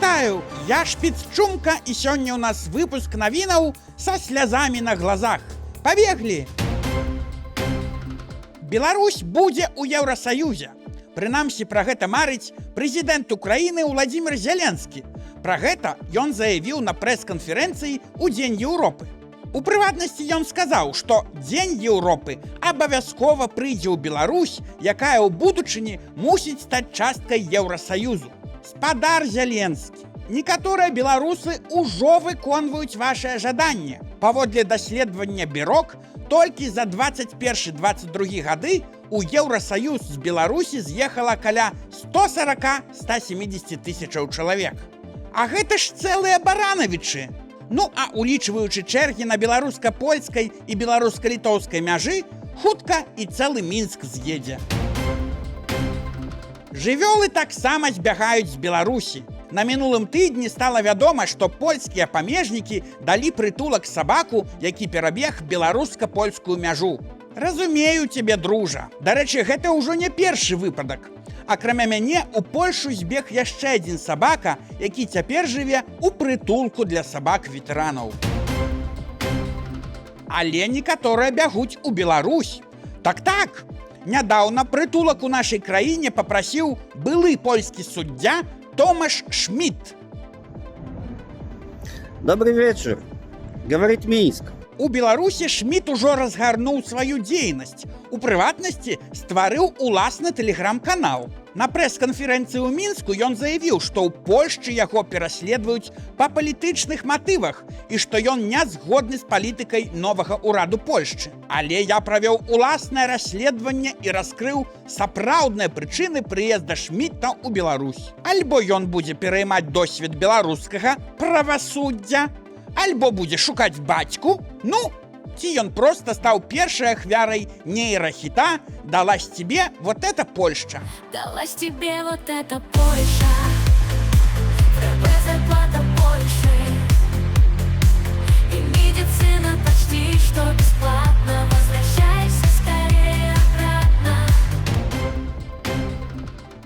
Вітаю, я Шпіцчумка, і сёння у нас выпуск навінаў са слязамі на глазах. Пабеглі! Беларусь будзе ў Еўрасаюзе. Прынамсі, пра гэта марыць прэзідэнт Украіны Владзімір Зеленскі. Пра гэта ён заявіў на прэс-канферэнцыі ў Дзень Еўропы. У прыватнасці ён сказаў, што Дзень Еўропы абавязкова прыйдзе ў Беларусь, якая ў будучыні мусіць стаць часткай Еўрасаюзу. Спадар Зеленскі, некаторыя беларусы ўжо выконваюць вашае жаданне. Паводле даследавання Бюрок, толькі за 21-22 гады у Еўрасаюз з Беларусі з'ехала каля 140-170 тысячаў чалавек. А гэта ж цэлыя баранавічы. Ну, а улічваючы чэргі на беларуска-польскай і беларуска-літоўскай мяжы, хутка і цэлы Мінск з'едзе. Жывёлы таксама збягаюць з Беларусі. На мінулым тыдні стала вядома, што польскія памежнікі далі прытулак сабаку, які перабег беларуска-польскую мяжу. Разумею цябе, дружа. Дарэчы, гэта ўжо не першы выпадак. Акрамя мяне, у Польшу збег яшчэ адзін сабака, які цяпер жыве ў прытулку для сабак-ветэранаў. Але некаторыя бягуць у Беларусь. Так-так! Нядаўна прытулак у нашай краіне папрасіў былы польскі суддзя Томаш Шмідт. Добрый вечер. Говорит Минск. У Беларусі Шмідт ужо разгарнуў сваю дзейнасць. У прыватнасці стварыў уласны тэлеграм-канал. На прэс-канферэнцыі ў Мінску ён заявіў, што ў Польшчы яго пераследуюць па палітычных матывах і што ён не згодны з палітыкай новага ўраду Польшчы. Але я правёў уласнае расследаванне і раскрыў сапраўдныя прычыны прыезда Шмідта ў Беларусь. Альбо ён будзе пераймаць досвед беларускага правасуддзя, альбо будзе шукаць бацьку, ну, ці ён проста стаў першай ахвярай нейрахіта «Далась тебе вот эта Польшча». Далась тебе вот эта Польша, ФРБ зарплата больше, и медицина почти что бесплатно. Возвращайся скорее обратно.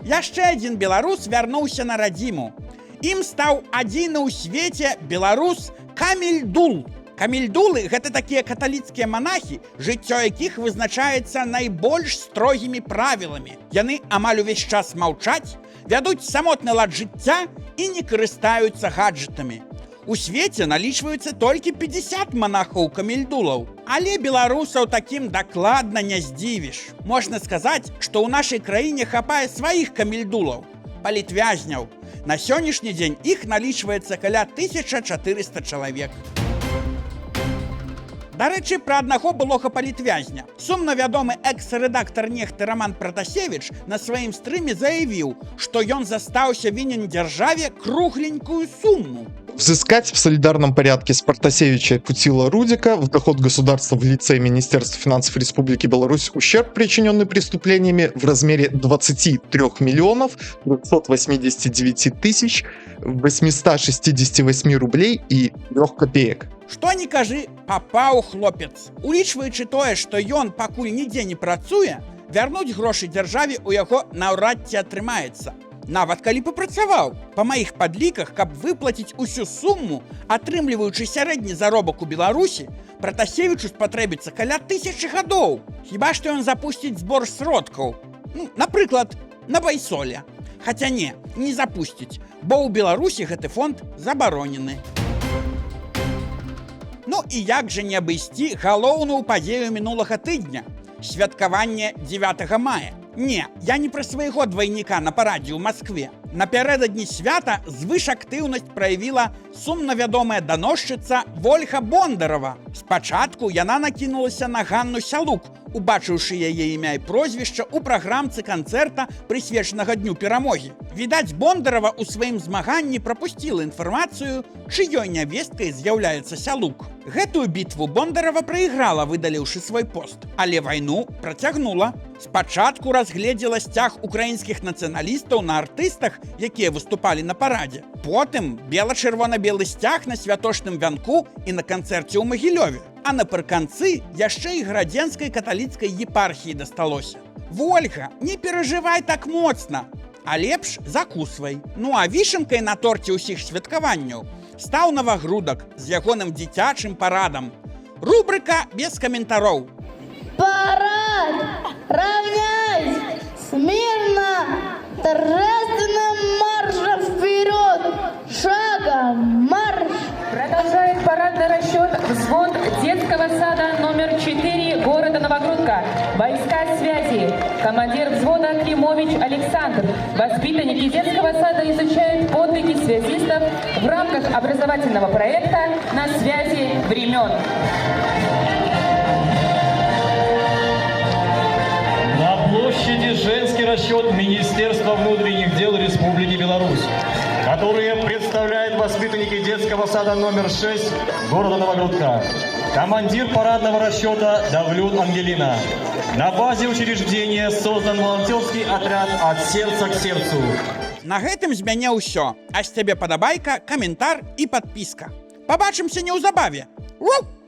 Яшчэ адзін беларус вярнуўся на радзіму. Ім стаў адзіны ў свеце беларус Каміль Дул. Камільдулы – гэта такія каталіцкія манахі, жыццё якіх вызначаецца найбольш строгімі правіламі. Яны амаль увесь час маўчаць, вядуць самотны лад жыцця і не карыстаюцца гаджэтамі. У свеце налічваюцца толькі 50 манахаў-камільдулаў. Але беларусаў такім дакладна не здзівіш. Можна сказаць, што ў нашай краіне хапае сваіх камільдулаў, палітвязняў. На сённяшні дзень іх налічваецца каля 1400 чалавек. Дарэчы, пра аднаго былога палітвязня. Сумна вядомы экс-рэдактар нехты Роман Пратасевіч на сваім стрыме заявіў, што ён застаўся вінен дзяржаве кругленькую сумму. Взыскать в солидарном порядке с Протасевича Путила Рудика в доход государства в лице Министерства финансов Республики Беларусь ущерб, причиненный преступлениями, в размере 23 миллионов 289 тысяч 868 рублей и 3 копеек. Што не кажы, папаў хлопец. Улічваючы тое, што ён пакуль нідзе не працуе, вярнуць грошы дзяржаве ў яго наўрад ці атрымаецца. Нават калі папрацаваў. Па маіх падліках, каб выплаціць усю сумму, атрымліваючы сярэдні заробак у Беларусі, Пратасевічу спатрэбіцца каля 1000 гадоў. Хіба што ён запусціць збор сродкаў. Напрыклад, на байсоле. Хаця не запусціць, бо ў Беларусі гэты фонд забаронены. Ну і як жа не абысці галоўную падзею мінулага тыдня – святкаванне 9 мая. Не, я не пра свайго двайніка на парадзе ў Маскве. Напярэдадні свята звышактыўнасць праявіла сумна вядомая даносчыца Вольга Бондарова. Спачатку яна накінулася на Ганну Сялук, убачыўшы яе імя і прозвішча ў праграмцы канцэрта, прысвечанага Дню перамогі. Відаць, Бондарова ў сваім змаганні прапусціла інфармацыю, чыёй нявесткай з'яўляецца Сялук. Гэтую бітву Бондарова прайграла, выдаліўшы свой пост, але вайну працягнула. Спачатку разгледзела сцяг украінскіх нацыяналістаў на артыстах, якія выступалі на парадзе. Потым бела-чырвона-белы сцяг на святочным вянку і на канцэрце ў Магілёве. А напрыканцы яшчэ і градзенскай каталіцкай епархіі дасталося. Вольга, не перажывай так моцна. а лепш закусвай. Ну а вішенкай на торце ўсіх святкаванняў стаў навагрудак з ягоным дзіцячым парадам. Рубрика без каментароў. Парад! Равняйсь! Смирно! Торжественным маршем вперед! Шагом марш! Продолжает парадный расчет взвод детского сада номер 4 города Новогрудка. Войска связи. Командир взвода Климович Александр. Воспитанники детского сада изучают подвиги связистов в рамках образовательного проекта «На связи времен». На площади женский расчет Министерства внутренних дел Республики Беларусь, которые представляют воспитанники детского сада номер 6 города Новогрудка. Командир парадного расчета Давлют Ангелина. На базе учреждения создан волонтерский отряд «От сердца к сердцу». На гэтым з мяне ўсё. А з цябе падабайка, каментар і падпіска. Пабачымся неўзабаве. Ууу!